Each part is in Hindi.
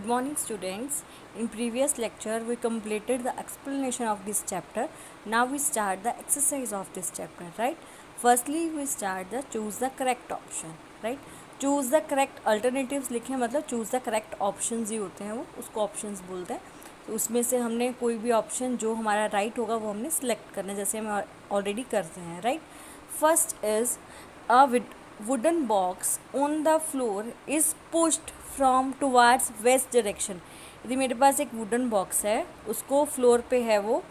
Good morning, students. In previous lecture, we completed the explanation of this chapter. Now we start the exercise of this chapter, right? Firstly, we start the choose the correct option, right? Choose the correct alternatives लिखे मतलब choose the correct options ही होते हैं, वो उसको options बोलते हैं. तो उसमें से हमने कोई भी ऑप्शन जो हमारा राइट होगा वो हमने सिलेक्ट करना है, जैसे हम ऑलरेडी करते हैं, right. First is a wooden box on the floor is pushed from towards west direction. यदि मेरे पास एक वुडन बॉक्स है, उसको फ्लोर पे है, वो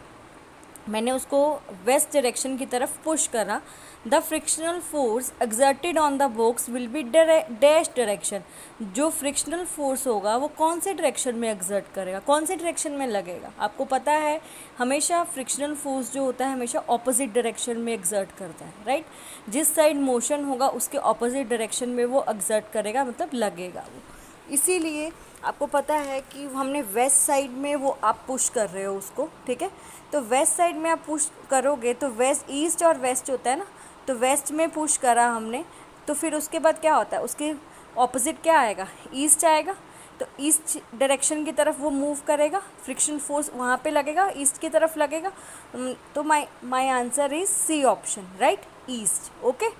मैंने उसको वेस्ट डायरेक्शन की तरफ पुश करा. The frictional force exerted on the box will be dash direction. जो फ्रिक्शनल फोर्स होगा वो कौन से डायरेक्शन में एक्सर्ट करेगा, कौन से डायरेक्शन में लगेगा. आपको पता है हमेशा फ्रिक्शनल फोर्स जो होता है हमेशा ऑपोजिट डायरेक्शन में एक्सर्ट करता है, राइट. जिस साइड मोशन होगा उसके ऑपोजिट डायरेक्शन में वो एक्सर्ट करेगा, मतलब लगेगा वो. इसीलिए आपको पता है कि हमने वेस्ट साइड में वो आप पुश कर रहे हो उसको, ठीक है. तो वेस्ट साइड में आप पुश करोगे तो वेस्ट, ईस्ट और वेस्ट होता है ना, तो वेस्ट में पुश करा हमने, तो फिर उसके बाद क्या होता है, उसके ऑपोजिट क्या आएगा, ईस्ट आएगा. तो ईस्ट डायरेक्शन की तरफ वो मूव करेगा, फ्रिक्शन फोर्स वहाँ पे लगेगा, ईस्ट की तरफ लगेगा. तो my answer is C option, right, east. Okay.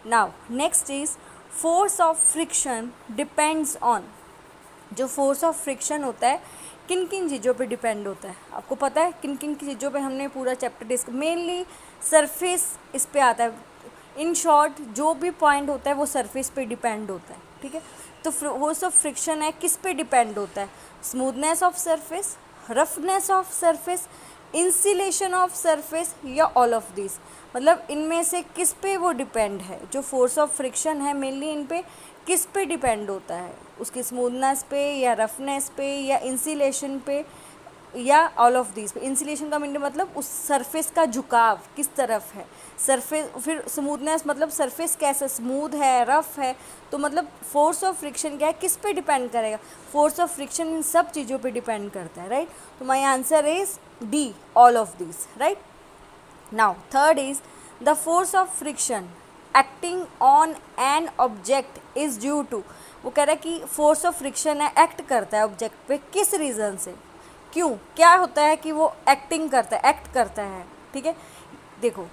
Now next is force of friction depends on. जो फोर्स ऑफ फ्रिक्शन होता है किन किन चीज़ों पे डिपेंड होता है, आपको पता है किन किन चीज़ों पे हमने पूरा चैप्टर डिस्कस, मेनली सरफेस इस पे आता है. इन शॉर्ट जो भी पॉइंट होता है वो सरफेस पे डिपेंड होता है, ठीक है. तो फोर्स ऑफ फ्रिक्शन है किस पे डिपेंड होता है, smoothness of surface, roughness of surface, insulation of surface, या ऑल ऑफ दिस. मतलब इनमें से किस पे वो डिपेंड है. जो फोर्स ऑफ फ्रिक्शन है मेनली इन पे किस पे डिपेंड होता है, उसकी स्मूथनेस पे या रफनेस पे या इंसुलेशन पे या ऑल ऑफ दिस पे. इंसुलेशन का मीनिंग मतलब उस सरफेस का झुकाव किस तरफ है, सरफेस. फिर स्मूथनेस मतलब सरफेस कैसा स्मूथ है, रफ है. तो मतलब फोर्स ऑफ फ्रिक्शन क्या है, किस पे डिपेंड करेगा, फोर्स ऑफ फ्रिक्शन इन सब चीज़ों पे डिपेंड करता है, राइट. तो my answer is D, all of this, right. Now third is the force of friction acting on an object is due to. वो कह रहा है कि फोर्स ऑफ फ्रिक्शन है, एक्ट करता है ऑब्जेक्ट पे, किस रीज़न से, क्यों, क्या होता है कि वो एक्टिंग करता है, एक्ट करता है, ठीक है. देखो,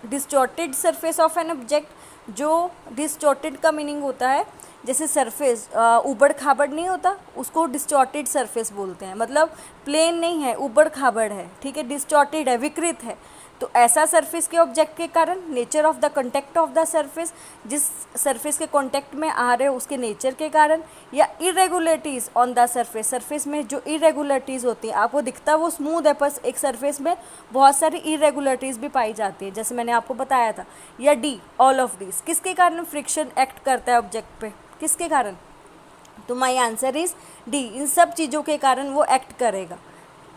distorted surface of an object. जो डिस्टॉर्टेड का मीनिंग होता है जैसे सरफेस ऊबड़ खाबड़ नहीं होता, उसको डिस्टॉर्टेड सरफेस बोलते हैं. मतलब प्लेन नहीं है, ऊबड़ खाबड़ है, ठीक है, डिस्टॉर्टेड है, विकृत है. तो ऐसा सरफेस के ऑब्जेक्ट के कारण, nature of the contact of the surface, जिस सरफेस के कांटेक्ट में आ रहे हो उसके नेचर के कारण, या irregularities on the surface. Surface में जो इरेगुलरिटीज़ होती हैं, आपको दिखता वो स्मूथ है, पर एक सरफेस में बहुत सारी इरेगुलरिटीज़ भी पाई जाती है, जैसे मैंने आपको बताया था. या डी, ऑल ऑफ दिस. किसके कारण फ्रिक्शन एक्ट करता है ऑब्जेक्ट पे, किसके कारण. तो माई आंसर इज डी, इन सब चीज़ों के कारण वो एक्ट करेगा,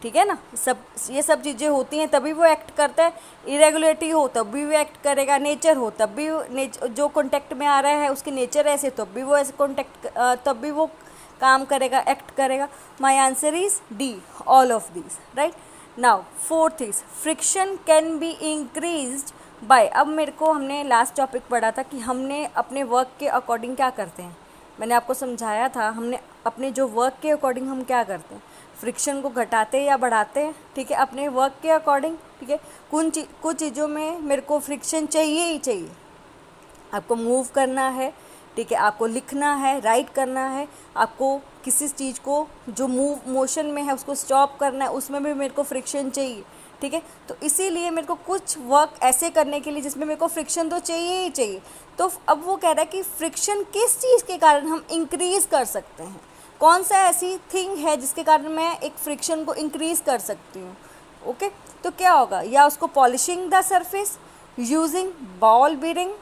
ठीक है ना. सब ये सब चीज़ें होती हैं तभी वो एक्ट करता है. इरेगुलरिटी हो तब भी वो एक्ट करेगा, नेचर हो तब भी जो कॉन्टेक्ट में आ रहा है उसके नेचर ऐसे तब भी वो ऐसे कॉन्टेक्ट तब भी वो काम करेगा, एक्ट करेगा. माई answer is D, all of this, right. Now fourth is friction can be increased by. अब मेरे को, हमने लास्ट टॉपिक पढ़ा था कि हमने अपने वर्क के अकॉर्डिंग क्या करते हैं. मैंने आपको समझाया था हमने अपने जो वर्क के अकॉर्डिंग हम क्या करते हैं, फ्रिक्शन को घटाते या बढ़ाते हैं, ठीक है, अपने वर्क के अकॉर्डिंग, ठीक है. कुछ चीज़ों में मेरे को फ्रिक्शन चाहिए ही चाहिए. आपको मूव करना है, ठीक है, आपको लिखना है, राइट करना है, आपको किसी चीज़ को जो मोशन में है उसको स्टॉप करना है, उसमें भी मेरे को फ्रिक्शन चाहिए, ठीक है. तो इसीलिए मेरे को कुछ वर्क ऐसे करने के लिए जिसमें मेरे को फ्रिक्शन तो चाहिए ही चाहिए. तो अब वो कह रहा है कि फ्रिक्शन किस चीज़ के कारण हम इंक्रीज़ कर सकते हैं, कौन सा ऐसी थिंग है जिसके कारण मैं एक फ्रिक्शन को इंक्रीज़ कर सकती हूँ. ओके. तो क्या होगा, या उसको polishing the surface, using ball bearing,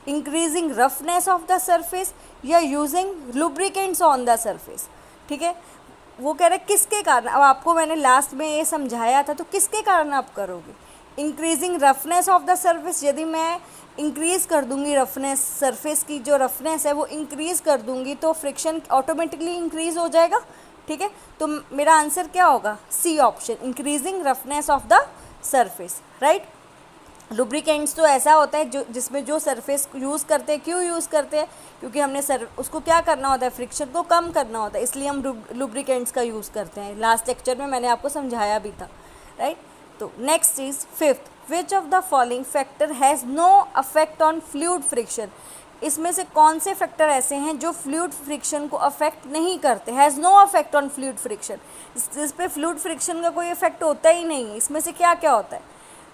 increasing roughness of the surface, या using lubricants on the surface, ठीक है. वो कह रहे हैं किसके कारण. अब आपको मैंने लास्ट में ये समझाया था, तो किसके कारण आप करोगे, increasing roughness of the surface. यदि मैं इंक्रीज़ कर दूंगी रफनेस, सरफेस की जो रफनेस है वो इंक्रीज़ कर दूंगी तो फ्रिक्शन ऑटोमेटिकली इंक्रीज़ हो जाएगा, ठीक है. तो मेरा आंसर क्या होगा, C option, increasing roughness of the surface, right. Lubricants तो ऐसा होता है जो जिसमें जो सरफेस यूज़ करते हैं, क्यों यूज़ करते हैं, क्योंकि हमने उसको क्या करना होता है, फ्रिक्शन को कम करना होता है, इसलिए हम लुब्रिकेंट्स का यूज़ करते हैं। लास्ट लेक्चर में मैंने आपको समझाया भी था, राइट। तो next is fifth, which of the following factor has no affect on fluid friction. इसमें से कौन से फैक्टर ऐसे हैं जो फ्लूइड फ्रिक्शन को अफेक्ट नहीं करते, has no affect on fluid friction, इस पे फ्लूइड फ्रिक्शन का कोई इफेक्ट होता ही नहीं है। इसमें से क्या क्या होता है,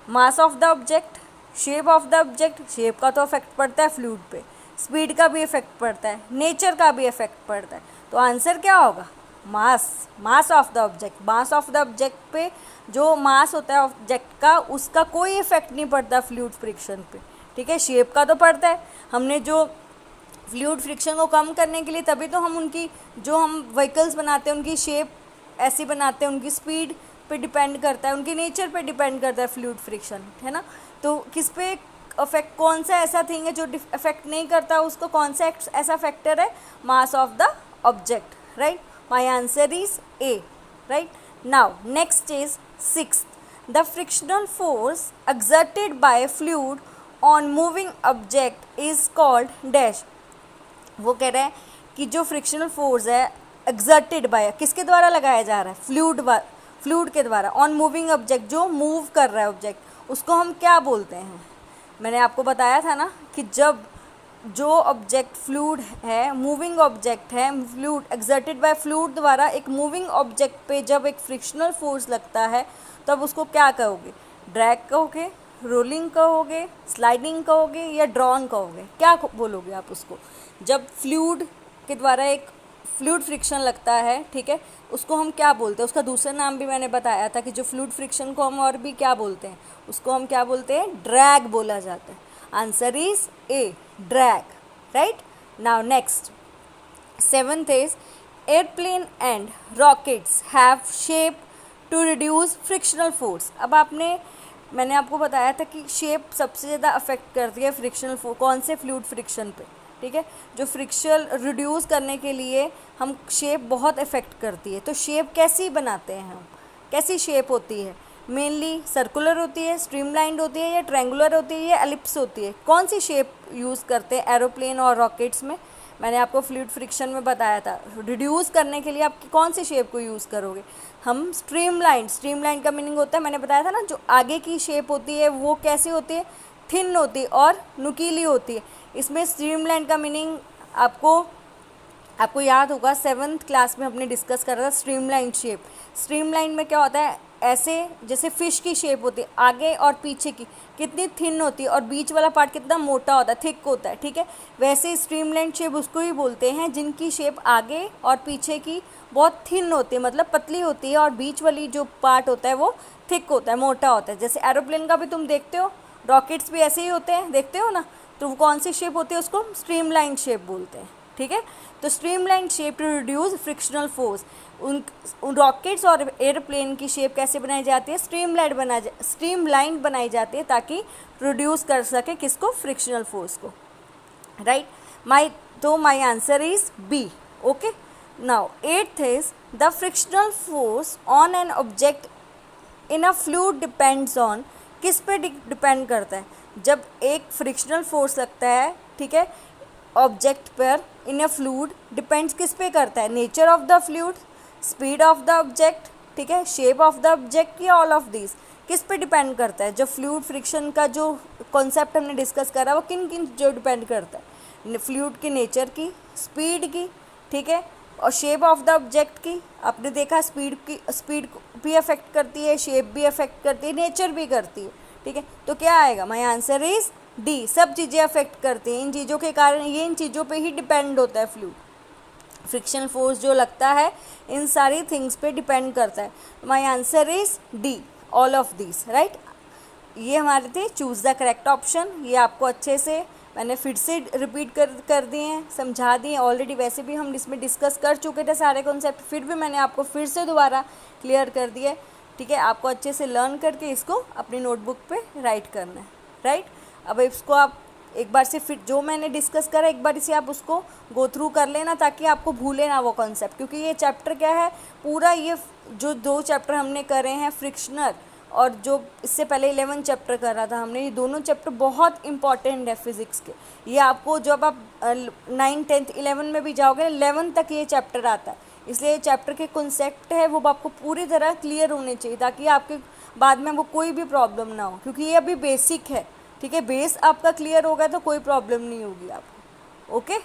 mass of the object, shape of the object, shape का तो इफेक्ट पड़ता है फ्लूइड पे, स्पीड का भी इफेक्ट पड़ता है, नेचर का भी इफेक्ट पड़ता है। तो आंसर क्या होगा, mass of the object. Mass of the object पे जो मास होता है ऑब्जेक्ट का, उसका कोई इफेक्ट नहीं पड़ता फ्लूइड फ्रिक्शन पे, ठीक है। शेप का तो पड़ता है, हमने जो फ्लूइड फ्रिक्शन को कम करने के लिए तभी तो हम उनकी जो हम व्हीकल्स बनाते हैं उनकी शेप ऐसी बनाते हैं, उनकी स्पीड पे डिपेंड करता है, उनकी नेचर पे डिपेंड करता है फ्लूइड फ्रिक्शन, है ना। तो किस पे अफेक्ट, कौन सा ऐसा थिंग है जो अफेक्ट नहीं करता उसको, कौन सा ऐसा फैक्टर है, mass of the object, right. My answer is A, right. Now next is sixth, the frictional force exerted by fluid on moving object is called dash. वो कह रहे हैं कि जो फ्रिक्शनल फोर्स है एक्सर्टेड बाय, किसके द्वारा लगाया जा रहा है, फ्लूइड के द्वारा, ऑन मूविंग ऑब्जेक्ट, जो मूव कर रहा है ऑब्जेक्ट, उसको हम क्या बोलते हैं। मैंने आपको बताया था ना कि जब जो ऑब्जेक्ट फ्लूइड है, मूविंग ऑब्जेक्ट है, फ्लूइड एक्सर्टेड बाय फ्लूइड द्वारा एक मूविंग ऑब्जेक्ट पे जब एक फ्रिक्शनल फोर्स लगता है तब उसको क्या कहोगे, ड्रैग कहोगे, रोलिंग कहोगे, स्लाइडिंग कहोगे या ड्रॉन कहोगे, क्या बोलोगे आप उसको। जब फ्लूइड के द्वारा एक फ्लूइड फ्रिक्शन लगता है, ठीक है, उसको हम क्या बोलते हैं, उसका दूसरा नाम भी मैंने बताया था कि जो फ्लूइड फ्रिक्शन को हम और भी क्या बोलते हैं, उसको हम क्या बोलते हैं, ड्रैग बोला जाता है। Answer is A, drag, right. Now next seventh is airplane and rockets have shape to reduce frictional force. अब मैंने आपको बताया था कि शेप सबसे ज़्यादा अफेक्ट करती है फ्रिक्शनल फोर्स, कौन से, फ्लूइड फ्रिक्शन पे, ठीक है। जो फ्रिक्शन रिड्यूस करने के लिए हम शेप बहुत इफ़ेक्ट करती है। तो शेप कैसी बनाते हैं हम, कैसी शेप होती है, मेनली सर्कुलर होती है, स्ट्रीमलाइंड होती है या ट्रायंगुलर होती है या एलिप्स होती है, कौन सी शेप यूज़ करते हैं एरोप्लेन और रॉकेट्स में। मैंने आपको फ्लूइड फ्रिक्शन में बताया था, रिड्यूस करने के लिए आप कौन सी शेप को यूज़ करोगे, हम स्ट्रीमलाइन का मीनिंग होता है, मैंने बताया था ना, जो आगे की शेप होती है वो कैसी होती है, थिन होती है और नुकीली होती है। इसमें स्ट्रीमलाइन का मीनिंग आपको याद होगा, 7th क्लास में हमने डिस्कस करा था स्ट्रीमलाइन शेप। स्ट्रीमलाइन में क्या होता है, ऐसे जैसे फिश की शेप होती है, आगे और पीछे की कितनी थिन होती है और बीच वाला पार्ट कितना मोटा होता है, थिक होता है, ठीक है। वैसे स्ट्रीमलाइन शेप उसको ही बोलते हैं जिनकी शेप आगे और पीछे की बहुत थिन होती है, मतलब पतली होती है, और बीच वाली जो पार्ट होता है वो थिक होता है, मोटा होता है। जैसे एरोप्लेन का भी तुम देखते हो, रॉकेट्स भी ऐसे ही होते हैं, देखते हो ना, तो वो कौन सी शेप होती है, उसको स्ट्रीमलाइन शेप बोलते हैं, ठीक है। तो streamline shape to reduce frictional force, उन रॉकेट्स और एयरप्लेन की शेप कैसे बनाई जाती है, स्ट्रीमलाइन बनाई जाती है ताकि रिड्यूस कर सके किसको, फ्रिक्शनल फोर्स को, right. My answer is B, okay. Now 8th is the frictional force on an object in a fluid depends on, किस पे डिपेंड करता है, जब एक फ्रिक्शनल फोर्स लगता है, ठीक है, ऑब्जेक्ट पर इन अ फ्लूइड, डिपेंड्स किस पे करता है, nature of the fluid, speed of the object, ठीक है, शेप ऑफ द ऑब्जेक्ट या ऑल ऑफ दिस, किस पे डिपेंड करता है। जब फ्लूइड फ्रिक्शन का जो कॉन्सेप्ट हमने डिस्कस करा वो किन किन जो डिपेंड करता है, फ्लूइड की नेचर की, स्पीड की, ठीक है, और शेप ऑफ द ऑब्जेक्ट की। आपने देखा स्पीड भी अफेक्ट करती है, शेप भी अफेक्ट करती है, नेचर भी करती है, ठीक है। तो क्या आएगा, माय आंसर इज डी, सब चीज़ें अफेक्ट करती हैं, इन चीज़ों के कारण, ये इन चीज़ों पे ही डिपेंड होता है फ्लूइड फ्रिक्शनल फोर्स जो लगता है, इन सारी थिंग्स पे डिपेंड करता है। My answer is D, all of this, right. ये हमारे थे चूज़ द करेक्ट ऑप्शन। ये आपको अच्छे से मैंने फिर से रिपीट कर दिए हैं, समझा दिए ऑलरेडी, वैसे भी हम इसमें डिस्कस कर चुके थे सारे कॉन्सेप्ट, फिर भी मैंने आपको फिर से दोबारा क्लियर कर दिया, ठीक है। आपको अच्छे से लर्न करके इसको अपनी नोटबुक पे राइट करना है, राइट। अब इसको आप एक बार से फिर जो मैंने डिस्कस करा, एक बार इसे आप उसको गो थ्रू कर लेना ताकि आपको भूले ना वो कॉन्सेप्ट, क्योंकि ये चैप्टर क्या है पूरा, ये जो 2 चैप्टर हमने करे हैं फ्रिक्शनल और जो इससे पहले 11 चैप्टर करा था हमने, ये दोनों चैप्टर बहुत इंपॉर्टेंट है फिज़िक्स के। ये आपको जब आप 9, 10, 11 में भी जाओगे, 11 तक ये चैप्टर आता है, इसलिए ये चैप्टर के कॉन्सेप्ट है वो आपको पूरी तरह क्लियर होने चाहिए, ताकि आपके बाद में वो कोई भी प्रॉब्लम ना हो, क्योंकि ये अभी बेसिक है। ठीक है, बेस आपका क्लियर होगा तो कोई प्रॉब्लम नहीं होगी आपको। ओके।